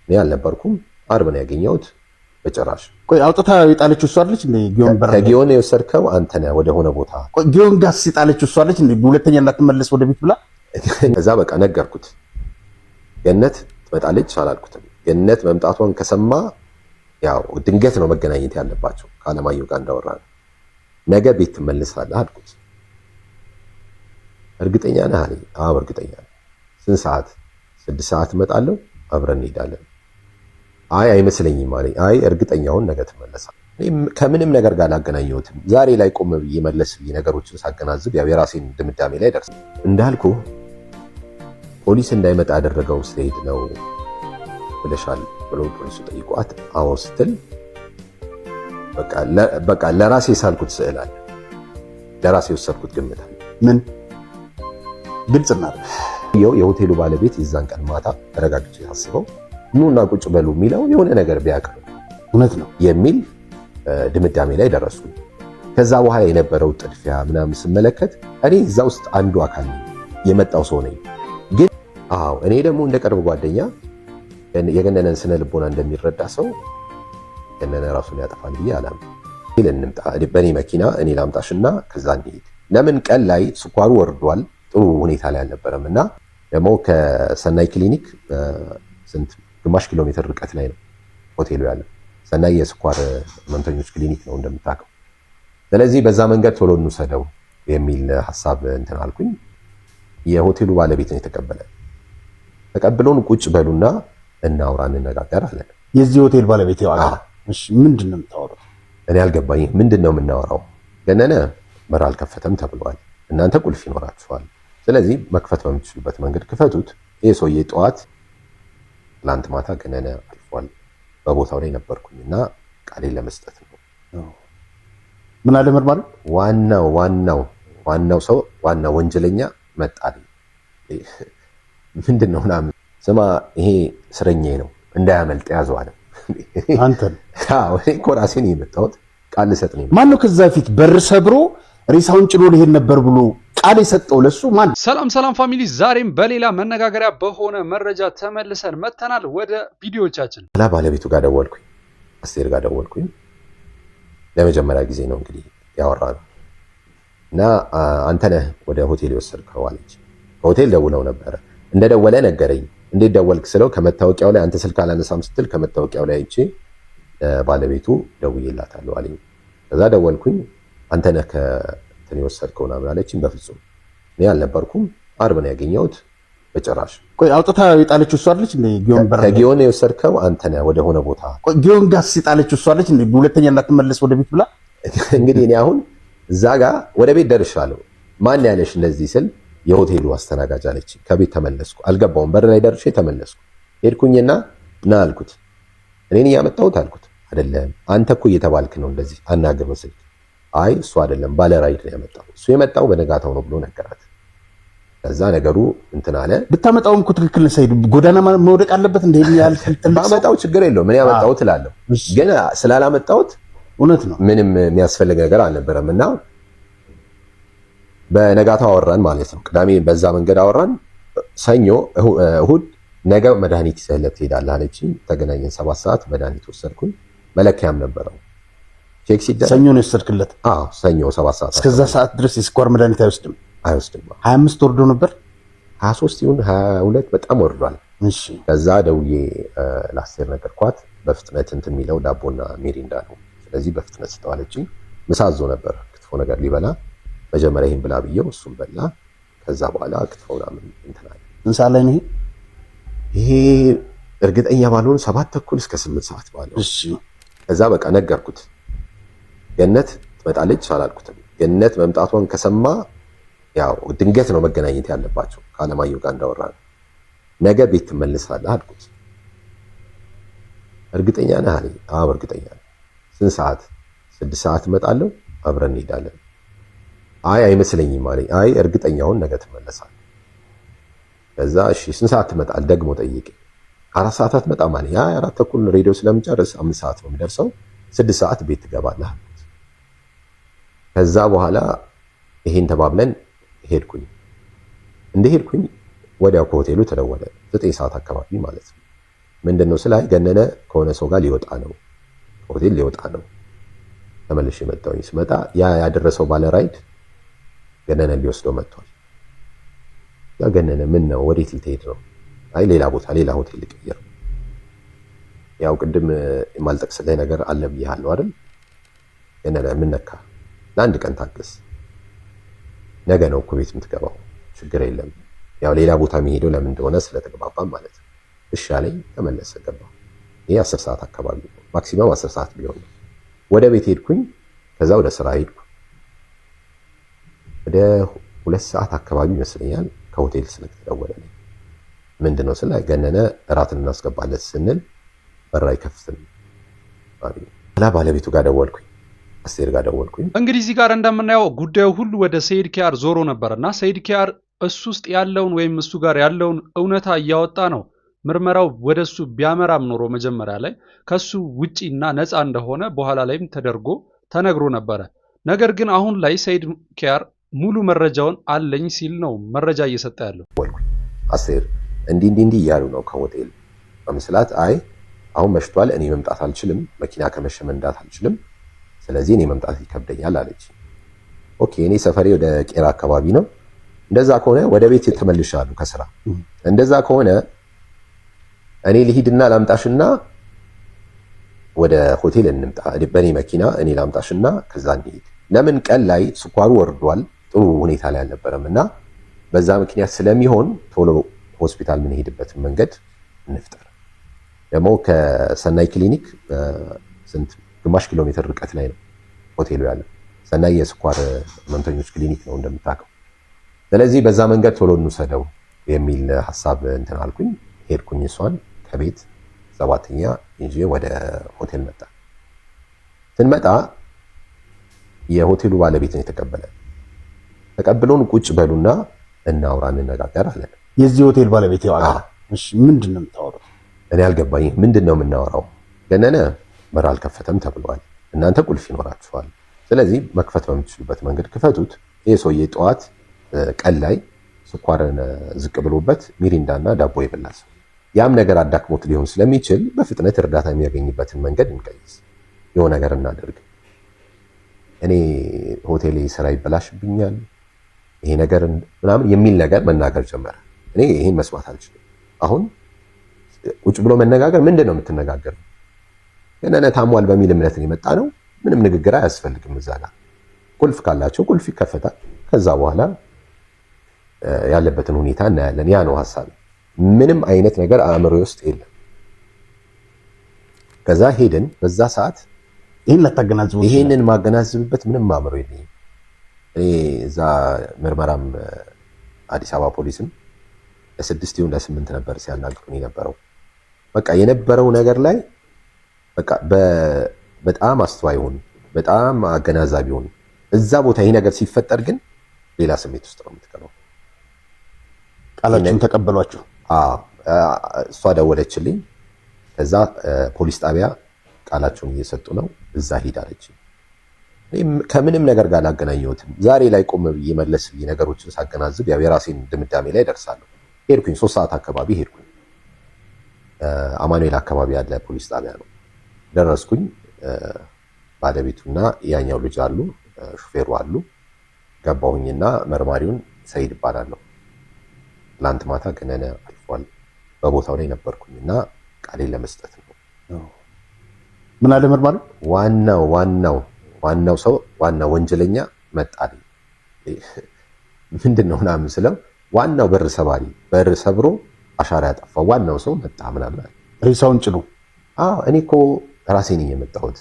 እኔ አልነበርኩም። አርብ ነው ያገኘሁት። በጭራሽ ቆይ አውጥታ የጣለችው እሷ አይደለች እንዴ? ከጊዮን የወሰድከው አንተ ነህ ወደ ሆነ ቦታ። ቆይ ጊዮን ጋር የጣለችው እሷ አይደለች እንዴ? ሁለተኛ እንዳትመለስ ወደ ቤት ብላ። ከዛ በቃ ነገርኩት። ገነት ትመጣለች አላልኩትም። ገነት መምጣቷን ከሰማ ያው ድንገት ነው መገናኘት ያለባቸው ከአለማየሁ ጋር እንዳወራ ነው። ነገ ቤት ትመለሳለህ አልኩት። እርግጠኛ ነህ አለኝ። አዎ እርግጠኛ ነኝ። ስንት ሰዓት? 6 ሰዓት እመጣለሁ፣ አብረን እንሄዳለን። አይ አይመስለኝም አለኝ። አይ እርግጠኛውን ነገ ትመለሳለህ። ከምንም ነገር ጋር አላገናኘሁትም። ዛሬ ላይ ቆም ብዬ መለስ ብዬ ነገሮችን ሳገናዝብ ያው የራሴን ድምዳሜ ላይ ደርስ እንዳልኩ ፖሊስ እንዳይመጣ ያደረገው ስለሄድ ነው ብለሻል ብሎ ፖሊሱ ጠይቋት አዎ ስትል በቃ ለራሴ ሳልኩት ስዕል አለ፣ ለራሴ ወሰድኩት ግምት አለ። ምን ግልጽ እናድርግ። የሆቴሉ ባለቤት የዛን ቀን ማታ ተረጋግቼ ሳስበው ኑና ቁጭ በሉ የሚለው የሆነ ነገር ቢያቅር እውነት ነው የሚል ድምዳሜ ላይ ደረስኩኝ። ከዛ በኋላ የነበረው ጥድፊያ ምናምን ስመለከት እኔ እዛ ውስጥ አንዱ አካል ነኝ፣ የመጣው ሰው ነኝ። ግን አዎ እኔ ደግሞ እንደ ቅርብ ጓደኛ የገነነን ስነ ልቦና እንደሚረዳ ሰው ገነነ ራሱን ያጠፋል ብዬ አላምንም። በእኔ መኪና እኔ ላምጣሽና ከዛ እንሂድ። ለምን ቀን ላይ ስኳሩ ወርዷል፣ ጥሩ ሁኔታ ላይ አልነበረም እና ደግሞ ከሰናይ ክሊኒክ ግማሽ ኪሎ ሜትር ርቀት ላይ ነው ሆቴሉ ያለው። ሰናይ የስኳር ህመምተኞች ክሊኒክ ነው እንደምታውቀው። ስለዚህ በዛ መንገድ ቶሎ እንውሰደው የሚል ሐሳብ እንትን አልኩኝ። የሆቴሉ ባለቤት ነው የተቀበለ። ተቀብሎን ቁጭ በሉና እናውራ እንነጋገር አለን። የዚህ ሆቴል ባለቤት ያው እሺ ምንድን ነው የምታወራው? እኔ አልገባኝም። ምንድን ነው የምናወራው? ገነነ በር አልከፈተም ተብሏል። እናንተ ቁልፍ ይኖራችኋል። ስለዚህ መክፈት በምትችሉበት መንገድ ክፈቱት። ይሄ ሰውዬ ጠዋት ትላንት ማታ ገነነ አልፏል። በቦታው ላይ ነበርኩኝና ቃሌን ለመስጠት ነው። ምን አለ መርማሪ? ዋናው ሰው ዋናው ወንጀለኛ መጣልኝ። ምንድነው ምናምን ስማ፣ ይሄ እስረኛዬ ነው እንዳያመልጥ ያዘው አለ። አንተን? አዎ እኔ እኮ ራሴ ነኝ የመጣሁት ቃል ልሰጥ ነው። ማነው ከዛ ፊት በር ሰብሮ ሬሳውን ጭኖ ሊሄድ ነበር ብሎ ቃል የሰጠው ለሱ ማን? ሰላም ፋሚሊ፣ ዛሬም በሌላ መነጋገሪያ በሆነ መረጃ ተመልሰን መተናል። ወደ ቪዲዮቻችን ባለቤቱ ጋር ደወልኩኝ፣ አስቴር ጋር ደወልኩኝ። ለመጀመሪያ ጊዜ ነው እንግዲህ ያወራነው እና አንተ ነህ ወደ ሆቴል የወሰድከው አለች። ሆቴል ደውለው ነበረ። እንደደወለ ነገረኝ። እንዴት ደወልክ ስለው ከመታወቂያው ላይ አንተ ስልክ አላነሳም ስትል ከመታወቂያው ላይ አይቼ ባለቤቱ ደውዬላታለሁ አለኝ። ከዛ ደወልኩኝ። አንተ ነህ ከእንትን የወሰድከው ምናምን አለችኝ። በፍጹም እኔ አልነበርኩም። አርብ ነው ያገኘሁት። በጭራሽ። ቆይ አውጥታ የጣለችው እሷ አይደለች እንዴ? ከጊዮን የወሰድከው አንተ ነህ ወደ ሆነ ቦታ። ቆይ ጊዮን ጋር የጣለችው እሷ አይደለች እንዴ? ሁለተኛ እንዳትመለስ ወደ ቤት ብላ። እንግዲህ እኔ አሁን እዛ ጋር ወደ ቤት ደርሻለሁ። ማን ያለሽ እንደዚህ ስል የሆቴሉ አስተናጋጅ አለች። ከቤት ተመለስኩ። አልገባውም። በር ላይ ደርሼ ተመለስኩ። ሄድኩኝና ና አልኩት። እኔን እያመጣሁት አልኩት። አይደለም አንተ እኮ እየተባልክ ነው እንደዚህ አናግር መስል። አይ እሱ አይደለም ባለ ራይድ ነው ያመጣው። እሱ የመጣው በነጋታው ነው ብሎ ነገራት። ከዛ ነገሩ እንትን አለ። ብታመጣውም እኮ ትክክል ነው። ሳይዱ ጎዳና መውደቅ አለበት እንደ ያህል ባመጣው ችግር የለውም። ምን ያመጣው ትላለህ። ግን ስላላመጣሁት እውነት ነው ምንም የሚያስፈልግ ነገር አልነበረም እና በነጋታው አወራን ማለት ነው። ቅዳሜ በዛ መንገድ አወራን። ሰኞ እሁድ ነገ መድኃኒት ይዘህለት ትሄዳለህ አለችኝ። ተገናኘን። 7 ሰዓት መድኃኒት ወሰድኩኝ። መለኪያም ነበረው። ቼክ ሲደረግ ሰኞ ነው የወሰድክለት? አዎ ሰኞ 7 ሰዓት። እስከዛ ሰዓት ድረስ የስኳር መድኃኒት አይወስድም? 25 ወርዶ ነበር። 23 ይሁን 22 በጣም ወርዷል። እሺ። ከዛ ደውዬ ለአስቴር ነገርኳት። በፍጥነት እንትን የሚለው ዳቦና ሚሪንዳ ነው፣ ስለዚህ በፍጥነት ስጠው አለችኝ። ምሳ አዞ ነበር ክትፎ ነገር ሊበላ። መጀመሪያ ይሄን ብላ ብየው እሱም በላ። ከዛ በኋላ ክትፎ ምናምን እንትን አለ። ምን ሰዓት ላይ ነው ይሄ? እርግጠኛ ባልሆን 7 ተኩል እስከ 8 ሰዓት ባለው። እሺ። ከዛ በቃ ነገርኩት። ገነት ትመጣለች አላልኩትም። ገነት መምጣቷን ከሰማ ያው ድንገት ነው መገናኘት ያለባቸው ከአለማየሁ ጋር እንዳወራ ነው። ነገ ቤት ትመለሳለህ አልኩት። እርግጠኛ ነህ አለኝ። አዎ እርግጠኛ ነኝ። ስንት ሰዓት? 6 ሰዓት እመጣለሁ፣ አብረን እንሄዳለን። አይ አይመስለኝም አለኝ። አይ እርግጠኛውን ነገ ትመለሳለህ። ከዛ እሺ ስንት ሰዓት ትመጣለህ ደግሞ ጠይቄ። 4 ሰዓት አትመጣም አለኝ። አይ 4 ተኩል ሬዲዮ ስለምጨርስ 5 ሰዓት ነው የሚደርሰው፣ 6 ሰዓት ቤት ትገባለህ አልኩት። ከዛ በኋላ ይሄን ተባብለን ሄድኩኝ። እንደሄድኩኝ ወዲያው ከሆቴሉ ተደወለ። 9 ሰዓት አካባቢ ማለት ነው። ምንድነው ስላይ ገነነ ከሆነ ሰው ጋር ሊወጣ ነው፣ ሆቴል ሊወጣ ነው። ተመልሼ መጣሁኝ። ስመጣ ያ ያደረሰው ባለ ራይድ ገነነ ሊወስደው መጥቷል። ያ ገነነ ምን ነው ወዴት ልትሄድ ነው? አይ ሌላ ቦታ ሌላ ሆቴል ልቀይር። ያው ቅድም የማልጠቅስልህ ነገር አለ ብያለሁ አይደል? ገነነ ምን ነካ? ለአንድ ቀን ታገስ፣ ነገ ነው እኮ ቤት የምትገባው፣ ችግር የለም። ያው ሌላ ቦታ የሚሄደው ለምን እንደሆነ ስለተግባባን ማለት ነው። እሺ አለኝ። ተመለሰ፣ ገባ። ይሄ 10 ሰዓት አካባቢ ነው፣ ማክሲመም 10 ሰዓት ቢሆን ነው። ወደ ቤት ሄድኩኝ። ከዛ ወደ ስራ ሄድኩ። ወደ 2 ሰዓት አካባቢ ይመስለኛል ከሆቴል ስልክ ተደወለልኝ። ምንድነው ስለ ገነነ እራትን እናስገባለት ስንል በር አይከፍትም አለኝ። ባለቤቱ ጋር ደወልኩኝ፣ አስቴር ጋር ደወልኩኝ። እንግዲህ እዚህ ጋር እንደምናየው ጉዳዩ ሁሉ ወደ ሰይድ ኪያር ዞሮ ነበርና ሰይድ ኪያር እሱ ውስጥ ያለውን ወይም እሱ ጋር ያለውን እውነታ እያወጣ ነው። ምርመራው ወደሱ ቢያመራም ኖሮ መጀመሪያ ላይ ከሱ ውጪና ነፃ እንደሆነ በኋላ ላይም ተደርጎ ተነግሮ ነበረ። ነገር ግን አሁን ላይ ሰይድ ኪያር ሙሉ መረጃውን አለኝ ሲል ነው መረጃ እየሰጠ ያለው። አስቴር እንዲህ እያሉ ነው ከሆቴል በምስላት አይ አሁን መሽቷል፣ እኔ መምጣት አልችልም፣ መኪና ከመሸ መንዳት አልችልም፣ ስለዚህ እኔ መምጣት ይከብደኛል አለች። ኦኬ እኔ ሰፈሬ ወደ ቄራ አካባቢ ነው። እንደዛ ከሆነ ወደ ቤት ተመልሻለሁ ከስራ። እንደዛ ከሆነ እኔ ልሂድና ላምጣሽና ወደ ሆቴል እንምጣ፣ በኔ መኪና እኔ ላምጣሽና ከዛ እንሂድ። ለምን ቀን ላይ ስኳሩ ወርዷል፣ ጥሩ ሁኔታ ላይ አልነበረም እና በዛ ምክንያት ስለሚሆን ቶሎ ሆስፒታል የምንሄድበትን መንገድ እንፍጠር። ደግሞ ከሰናይ ክሊኒክ ስንት ግማሽ ኪሎ ሜትር ርቀት ላይ ነው ሆቴሉ ያለው። ሰናይ የስኳር ህመምተኞች ክሊኒክ ነው እንደምታውቀው። ስለዚህ በዛ መንገድ ቶሎ እንውሰደው የሚል ሐሳብ እንትን አልኩኝ። ሄድኩኝ እሷን ከቤት 7ኛ ይዤ ወደ ሆቴል መጣ። ስንመጣ የሆቴሉ ባለቤት ነው የተቀበለ። ተቀብሎን ቁጭ በሉና እናውራ እንነጋገር አለን። የዚህ ሆቴል ባለቤት ያው አለ። እሺ ምንድነው የምታወራው? እኔ አልገባኝ። ምንድነው የምናወራው? ገነነ በር አልከፈተም ተብሏል። እናንተ ቁልፍ ይኖራችኋል። ስለዚህ መክፈት በምትችሉበት መንገድ ክፈቱት። ይሄ ሰውዬ ጠዋት ቀን ላይ ስኳርን ዝቅ ብሎበት ሚሪንዳና ዳቦ ይበላል። ያም ነገር አዳክሞት ሊሆን ስለሚችል በፍጥነት እርዳታ የሚያገኝበትን መንገድ እንቀይስ፣ የሆነ ነገር እናደርግ። እኔ ሆቴሌ ስራ ይበላሽብኛል ይሄ ነገር ምናምን የሚል ነገር መናገር ጀመረ። እኔ ይሄን መስማት አልችልም። አሁን ቁጭ ብሎ መነጋገር ምንድን ነው የምትነጋገር? ገነነ ታሟል በሚል እምነት ነው የመጣ ነው። ምንም ንግግር አያስፈልግም። እዛ ጋር ቁልፍ ካላቸው ቁልፍ ይከፈታል። ከዛ በኋላ ያለበትን ሁኔታ እናያለን። ያ ነው ሐሳብ። ምንም አይነት ነገር አእምሮ ውስጥ የለም። ከዛ ሄድን። በዛ ሰዓት ይሄንን ማገናዘብበት ምንም አእምሮ የለኝም። እኔ እዛ ምርመራም አዲስ አበባ ፖሊስም ለ6 ይሁን ለ8 ነበር ሲያናግሩኝ የነበረው። በቃ የነበረው ነገር ላይ በቃ በጣም አስተዋይ ሆኑ፣ በጣም አገናዛቢ ሆኑ። እዛ ቦታ ይሄ ነገር ሲፈጠር ግን ሌላ ስሜት ውስጥ ነው የምትገባው። ቃላችሁን ተቀበሏችሁ? እሷ ደወለችልኝ። ከዛ ፖሊስ ጣቢያ ቃላቸውን እየሰጡ ነው፣ እዛ ሂድ አለችኝ። ከምንም ነገር ጋር አላገናኘሁትም። ዛሬ ላይ ቆም ብዬ መለስ ብዬ ነገሮችን ሳገናዝብ ያው የራሴን ድምዳሜ ላይ ደርሳለሁ። ሄድኩኝ። 3 ሰዓት አካባቢ ሄድኩኝ። አማኑኤል አካባቢ ያለ ፖሊስ ጣቢያ ነው ደረስኩኝ። ባለቤቱና ያኛው ልጅ አሉ፣ ሹፌሩ አሉ። ገባሁኝና መርማሪውን ሰይድ እባላለሁ፣ ትላንት ማታ ገነነ አልፏል፣ በቦታው ላይ ነበርኩኝና ቃሌን ለመስጠት ነው። ምን አለ መርማሪ? ዋናው ሰው ዋናው ወንጀለኛ መጣልኝ። ምንድነው ምናምን ስለው ዋናው በር ሰባሪ በር ሰብሮ አሻራ ያጠፋው ዋናው ሰው መጣ ምናምን አለ። ሬሳውን ጭኖ? እኔ እኮ ራሴ ነኝ የመጣሁት፣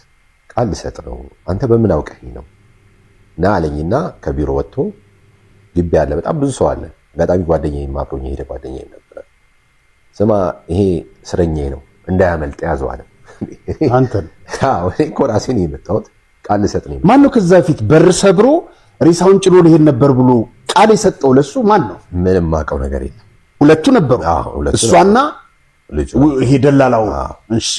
ቃል ልሰጥ ነው። አንተ በምን አውቀኝ ነው እና አለኝና ከቢሮ ወጥቶ ግቢ አለ፣ በጣም ብዙ ሰው አለ። አጋጣሚ ጓደኛዬም አብሮኝ የሄደ ጓደኛዬም ነበረ። ስማ ይሄ እስረኛዬ ነው እንዳያመልጥ ያዘው አለ። አንተን? አዎ እኔ እኮ ራሴ ነኝ የመጣሁት፣ ቃል ልሰጥ ነው። ማን ነው ከዛ ፊት በር ሰብሮ ሬሳውን ጭኖ ሊሄድ ነበር ብሎ ቃል የሰጠው ለሱ ማን ነው? ምንም ማውቀው ነገር የለም። ሁለቱ ነበሩ? እሷና ልጁ ይሄ ደላላው? እሺ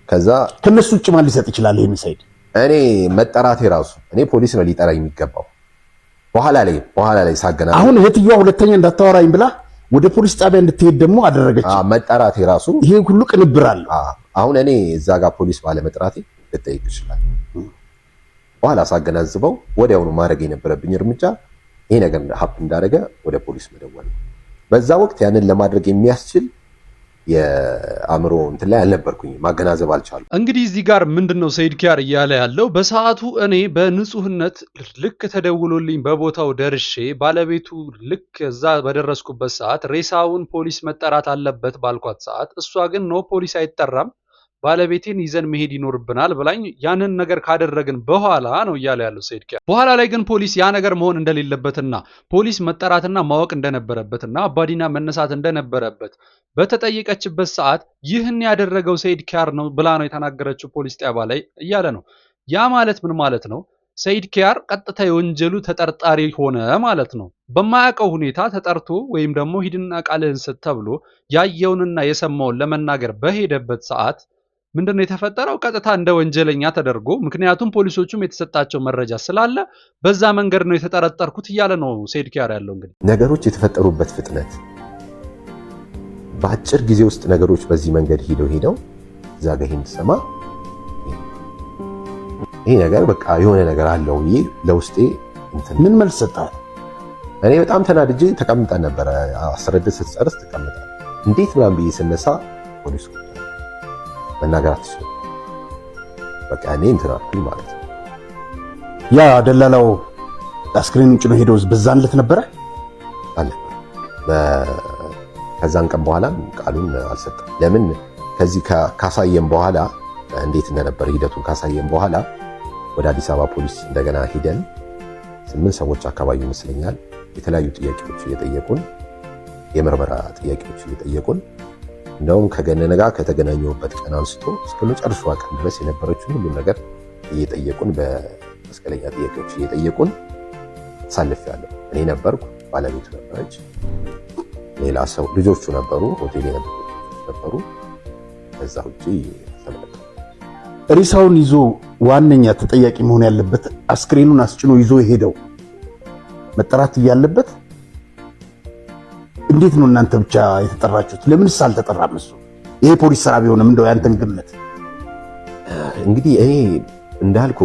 ከዛ ከነሱ ውጭ ማን ሊሰጥ ይችላል ይሄን ሰይድ? እኔ መጠራቴ ራሱ እኔ ፖሊስ ነው ሊጠራ የሚገባው። በኋላ ላይ ሳገና አሁን እህትየዋ ሁለተኛ እንዳታወራኝ ብላ ወደ ፖሊስ ጣቢያ እንድትሄድ ደግሞ አደረገች። መጠራቴ ራሱ ይሄ ሁሉ ቅንብር አለ። አሁን እኔ እዛ ጋር ፖሊስ ባለመጥራቴ ልጠይቅ ይችላል። በኋላ ሳገናዝበው ወዲያውኑ ማድረግ የነበረብኝ እርምጃ ይሄ ነገር ሀፕ እንዳደረገ ወደ ፖሊስ መደወል። በዛ ወቅት ያንን ለማድረግ የሚያስችል የአእምሮ እንትን ላይ አልነበርኩኝ፣ ማገናዘብ አልቻሉ። እንግዲህ እዚህ ጋር ምንድነው ሰይድ ኪያር እያለ ያለው? በሰዓቱ እኔ በንጹህነት ልክ ተደውሎልኝ በቦታው ደርሼ ባለቤቱ ልክ እዛ በደረስኩበት ሰዓት ሬሳውን ፖሊስ መጠራት አለበት ባልኳት ሰዓት እሷ ግን ኖ ፖሊስ አይጠራም ባለቤቴን ይዘን መሄድ ይኖርብናል ብላኝ ያንን ነገር ካደረግን በኋላ ነው እያለ ያለው ሰይድ ኪያር። በኋላ ላይ ግን ፖሊስ ያ ነገር መሆን እንደሌለበትና ፖሊስ መጠራትና ማወቅ እንደነበረበትና አባዲና መነሳት እንደነበረበት በተጠየቀችበት ሰዓት ይህን ያደረገው ሰይድ ኪያር ነው ብላ ነው የተናገረችው ፖሊስ ጣቢያ ላይ እያለ ነው። ያ ማለት ምን ማለት ነው? ሰይድ ኪያር ቀጥታ የወንጀሉ ተጠርጣሪ ሆነ ማለት ነው። በማያውቀው ሁኔታ ተጠርቶ ወይም ደግሞ ሂድና ቃልህን ስጥ ተብሎ ያየውንና የሰማውን ለመናገር በሄደበት ሰዓት ምንድነው የተፈጠረው? ቀጥታ እንደ ወንጀለኛ ተደርጎ ምክንያቱም ፖሊሶቹም የተሰጣቸው መረጃ ስላለ በዛ መንገድ ነው የተጠረጠርኩት እያለ ነው ሰይድ ኪያር ያለው። እንግዲህ ነገሮች የተፈጠሩበት ፍጥነት በአጭር ጊዜ ውስጥ ነገሮች በዚህ መንገድ ሄደው እዛ ጋር ይሄን ሰማ ይሄ ነገር በቃ የሆነ ነገር አለው ይሄ ለውስጤ ምን መልስ ሰጣት? እኔ በጣም ተናድጄ ተቀምጠን ነበረ። አስረድት ስትጨርስ ተቀምጠን እንዴት ምናምን ብዬ ስነሳ ፖሊስ መናገር አትችልም። በቃ እኔ እንትን አልኩኝ ማለት ነው። ያ ደላላው አስክሬኑን ጭኖ ሄደው በዛን ዕለት ነበረ ከዛን ቀን በኋላ ቃሉን አልሰጠም። ለምን ከዚህ ካሳየን በኋላ እንዴት እንደነበር ሂደቱን ካሳየን በኋላ ወደ አዲስ አበባ ፖሊስ እንደገና ሂደን 8 ሰዎች አካባቢ ይመስለኛል የተለያዩ ጥያቄዎች እየጠየቁን የምርመራ ጥያቄዎች እየጠየቁን እንደውም ከገነነ ጋር ከተገናኘሁበት ቀን አንስቶ እስከ መጨረሻው ቀን ድረስ የነበረችውን ሁሉ ነገር እየጠየቁን በመስቀለኛ ጥያቄዎች እየጠየቁን አሳልፌያለሁ። እኔ ነበርኩ፣ ባለቤቱ ነበረች፣ ሌላ ሰው ልጆቹ ነበሩ፣ ሆቴል ነበሩ። ከዛ ውጪ ተመለከተ። ሬሳውን ይዞ ዋነኛ ተጠያቂ መሆን ያለበት አስክሬኑን አስጭኖ ይዞ ሄደው መጠራት እያለበት እንዴት ነው እናንተ ብቻ የተጠራችሁት? ለምንስ አልተጠራም እሱ? ይሄ ፖሊስ ስራ ቢሆንም እንደው ያንተን ግምት። እንግዲህ እኔ እንዳልኩ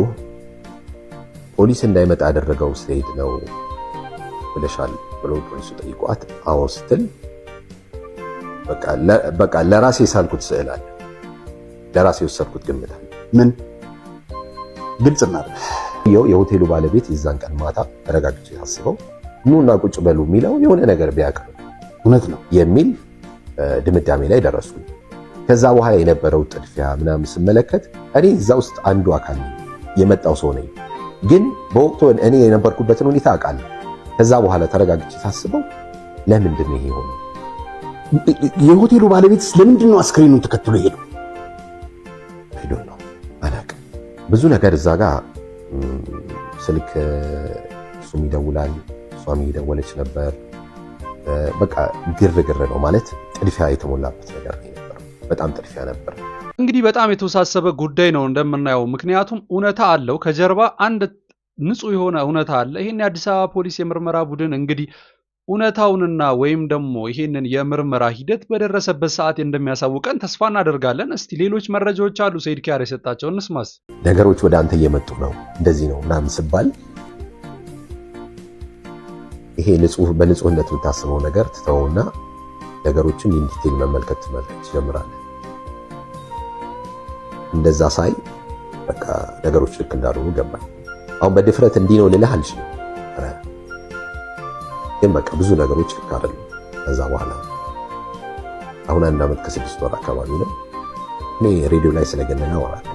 ፖሊስ እንዳይመጣ ያደረገው ሰይድ ነው ብለሻል ብሎ ፖሊሱ ጠይቋት አዎ ስትል በቃ ለራሴ ሳልኩት ስዕል አለ፣ ለራሴ ወሰድኩት ግምት አለ። ምን ግልጽ እናድርግ። የሆቴሉ ባለቤት የዛን ቀን ማታ ተረጋግቼ ታስበው ኑና ቁጭ በሉ የሚለው የሆነ ነገር ቢያቅር እውነት ነው የሚል ድምዳሜ ላይ ደረሱ። ከዛ በኋላ የነበረው ጥድፊያ ምናምን ስመለከት እኔ እዛ ውስጥ አንዱ አካል ነኝ፣ የመጣው ሰው ነኝ። ግን በወቅቱ እኔ የነበርኩበትን ሁኔታ አውቃለሁ። ከዛ በኋላ ተረጋግቼ ታስበው ለምንድን ነው ይሄ ሆነ? የሆቴሉ ባለቤትስ ለምንድን ነው አስክሬኑን ተከትሎ ሄደው? ሄዶ ነው አላውቅም። ብዙ ነገር እዛ ጋር ስልክ እሱም ይደውላል፣ እሷም እየደወለች ነበር። በቃ ግርግር ነው ማለት ጥድፊያ የተሞላበት ነገር ነበር። በጣም ጥድፊያ ነበር። እንግዲህ በጣም የተወሳሰበ ጉዳይ ነው እንደምናየው። ምክንያቱም እውነታ አለው ከጀርባ አንድ ንጹህ የሆነ እውነታ አለ። ይሄን የአዲስ አበባ ፖሊስ የምርመራ ቡድን እንግዲህ እውነታውንና ወይም ደግሞ ይሄንን የምርመራ ሂደት በደረሰበት ሰዓት እንደሚያሳውቀን ተስፋ እናደርጋለን። እስቲ ሌሎች መረጃዎች አሉ ሰይድ ኪያር የሰጣቸው እንስማስ። ነገሮች ወደ አንተ እየመጡ ነው እንደዚህ ነው ምናምን ስባል ይሄ በንጹህነት የምታስበው ነገር ትተውና ነገሮችን ኢንዲቴል መመልከት ትጀምራለህ። እንደዛ ሳይ በቃ ነገሮች ልክ እንዳልሆኑ ገባኝ። አሁን በድፍረት እንዲህ ነው ልልህ አልችልም፣ ግን በቃ ብዙ ነገሮች ልክ አይደሉም። ከዛ በኋላ አሁን 1 ዓመት ከ6 ወር አካባቢ ነው እኔ ሬዲዮ ላይ ስለገነነ አወራለሁ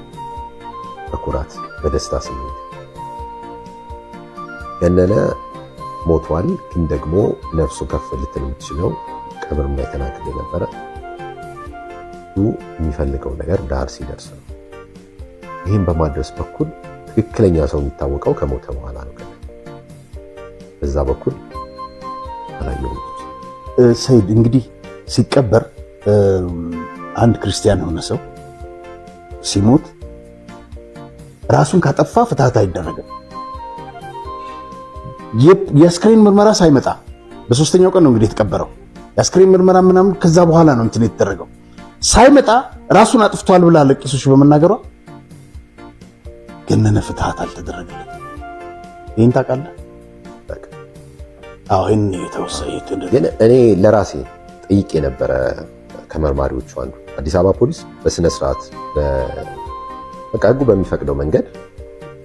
በኩራት በደስታ ስሜት። ገነነ ሞቷል፣ ግን ደግሞ ነፍሱ ከፍ ልትል የምትችለው ቀብርም ላይ ተናግሬ ነበረ። የሚፈልገው ነገር ዳር ሲደርስ ነው። ይህም በማድረስ በኩል ትክክለኛ ሰው የሚታወቀው ከሞተ በኋላ ነው። በዛ በኩል አላየሁም። ሰይድ እንግዲህ ሲቀበር አንድ ክርስቲያን የሆነ ሰው ሲሞት ራሱን ካጠፋ ፍትሐት አይደረግም። የአስክሬን ምርመራ ሳይመጣ በ3ኛው ቀን ነው እንግዲህ የተቀበረው። የአስክሬን ምርመራ ምናምን ከዛ በኋላ ነው እንትን የተደረገው። ሳይመጣ ራሱን አጥፍቷል ብላ ለቄሶች በመናገሯ ገነነ ፍትሃት አልተደረገለትም። ይህን ታውቃለህ? አዎ ይህን ግን እኔ ለራሴ ጠይቄ የነበረ ከመርማሪዎቹ አንዱ አዲስ አበባ ፖሊስ በስነ ስርዓት በቃ ህጉ በሚፈቅደው መንገድ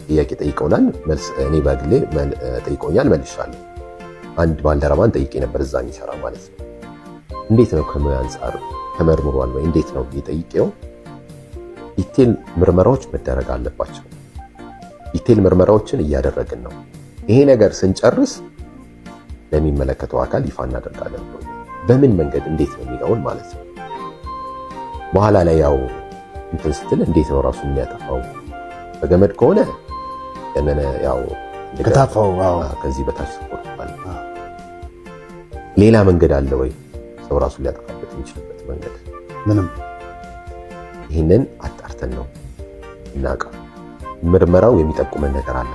ጥያቄ ጠይቀውናል። መልስ እኔ በግሌ ጠይቀውኛል፣ መልሻለሁ። አንድ ባልደረባን ጠይቄ ነበር እዛ የሚሰራ ማለት ነው። እንዴት ነው ከሙያ አንጻር ተመርምሯል ወይ እንዴት ነው ጠይቄው፣ ዲቴል ምርመራዎች መደረግ አለባቸው። ዲቴል ምርመራዎችን እያደረግን ነው። ይሄ ነገር ስንጨርስ ለሚመለከተው አካል ይፋ እናደርጋለን። በምን መንገድ እንዴት ነው የሚለውን ማለት ነው። በኋላ ላይ ያው እንትን ስትል እንዴት ነው ራሱን የሚያጠፋው? በገመድ ከሆነ ገነነ ያው ከታፋው ከዚህ በታች ስፖርት ማለት ነው። ሌላ መንገድ አለ ወይ ሰው ራሱን ሊያጠፋበት የሚችልበት መንገድ? ምንም። ይህንን አጣርተን ነው እናውቀው። ምርመራው የሚጠቁመን ነገር አለ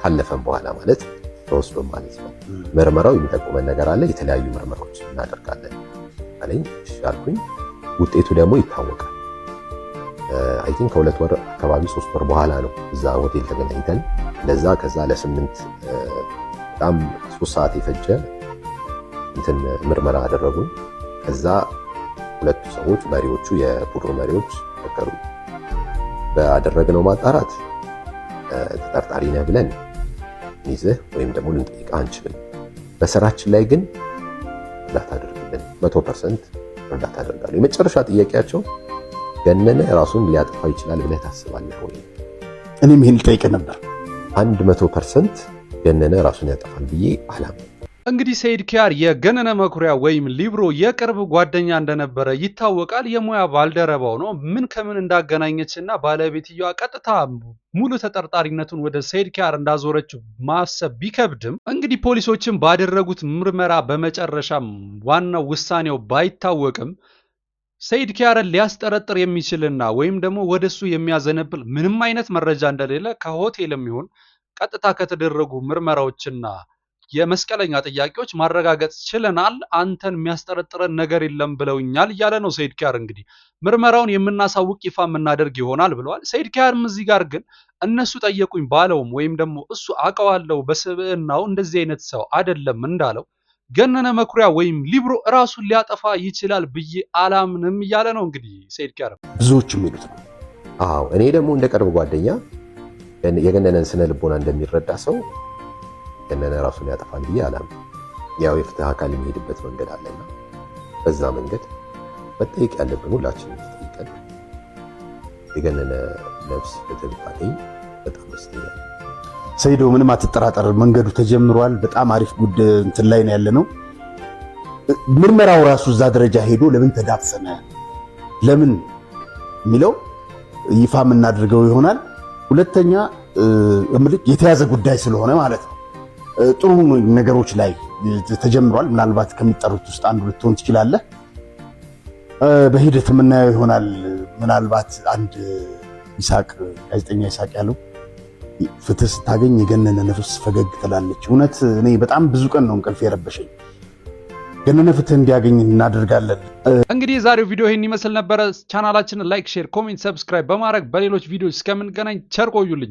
ካለፈን በኋላ ማለት ተወስዶ ማለት ነው። ምርመራው የሚጠቁመን ነገር አለ፣ የተለያዩ ምርመራዎች እናደርጋለን አለኝ። እሺ አልኩኝ። ውጤቱ ደግሞ ይታወቃል። አይ ቲንክ ከ2 ወር አካባቢ 3 ወር በኋላ ነው እዛ ሆቴል ተገናኝተን ለዛ ከዛ ለ8 በጣም 3 ሰዓት የፈጀ እንትን ምርመራ አደረጉን። ከዛ ሁለቱ ሰዎች መሪዎቹ የቡድኑ መሪዎች ተከሩ። ባደረግነው ማጣራት ተጠርጣሪ ነህ ብለን ይዘህ ወይም ደግሞ ልንጠይቅ አንችልም። በስራችን ላይ ግን እርዳታ አድርግልን፣ 100% እርዳታ አደርጋለሁ። የመጨረሻ ጥያቄያቸው ገነነ ራሱን ሊያጠፋ ይችላል ብለህ ታስባለህ ወይ? እኔም ይሄን ልጠይቅ ነበር። 100% ገነነ ራሱን ያጠፋል ብዬ አላምንም። እንግዲህ ሰይድ ኪያር የገነነ መኩሪያ ወይም ሊብሮ የቅርብ ጓደኛ እንደነበረ ይታወቃል። የሙያ ባልደረባው ነው። ምን ከምን እንዳገናኘችና ባለቤትየዋ ቀጥታ ሙሉ ተጠርጣሪነቱን ወደ ሰይድ ኪያር እንዳዞረችው ማሰብ ቢከብድም እንግዲህ ፖሊሶችን ባደረጉት ምርመራ በመጨረሻም ዋናው ውሳኔው ባይታወቅም ሰይድ ኪያርን ሊያስጠረጥር የሚችልና ወይም ደግሞ ወደሱ የሚያዘነብል ምንም አይነት መረጃ እንደሌለ ከሆቴልም ይሁን ቀጥታ ከተደረጉ ምርመራዎችና የመስቀለኛ ጥያቄዎች ማረጋገጥ ችለናል። አንተን የሚያስጠረጥረን ነገር የለም ብለውኛል እያለ ነው ሰይድ ኪያር። እንግዲህ ምርመራውን የምናሳውቅ ይፋ የምናደርግ ይሆናል ብለዋል። ሰይድ ኪያርም እዚህ ጋር ግን እነሱ ጠየቁኝ ባለውም ወይም ደግሞ እሱ አውቀዋለሁ በስብዕናው እንደዚህ አይነት ሰው አይደለም እንዳለው ገነነ መኩሪያ ወይም ሊብሮ ራሱን ሊያጠፋ ይችላል ብዬ አላምንም እያለ ነው እንግዲህ ሰይድ ኪያር። ብዙዎች የሚሉት ነው። አዎ እኔ ደግሞ እንደ ቅርብ ጓደኛ የገነነን ስነ ልቦና እንደሚረዳ ሰው ገነነ ራሱን ያጠፋል ብዬ አላምንም። ያው የፍትህ አካል የሚሄድበት መንገድ አለና በዛ መንገድ መጠየቅ ያለብን ሁላችንም ተጠይቀን የገነነ ነፍስ ፍትህ ብታገኝ በጣም ደስተኛ ነኝ። ሰይዶ ምንም አትጠራጠር፣ መንገዱ ተጀምሯል። በጣም አሪፍ ጉዳይ እንትን ላይ ነው ያለነው። ምርመራው ራሱ እዛ ደረጃ ሄዶ ለምን ተዳፈነ ለምን የሚለው ይፋ የምናደርገው ይሆናል። ሁለተኛ የተያዘ ጉዳይ ስለሆነ ማለት ነው ጥሩ ነገሮች ላይ ተጀምሯል። ምናልባት ከሚጠሩት ውስጥ አንዱ ልትሆን ትችላለህ። በሂደት የምናየው ይሆናል። ምናልባት አንድ ጋዜጠኛ ይሳቅ ያለው ፍትህ ስታገኝ የገነነ ነፍስ ፈገግ ትላለች። እውነት እኔ በጣም ብዙ ቀን ነው እንቅልፍ የረበሸኝ። ገነነ ፍትህ እንዲያገኝ እናደርጋለን። እንግዲህ የዛሬው ቪዲዮ ይህን ይመስል ነበረ። ቻናላችንን ላይክ፣ ሼር፣ ኮሜንት፣ ሰብስክራይብ በማድረግ በሌሎች ቪዲዮዎች እስከምንገናኝ ቸር ቆዩልኝ።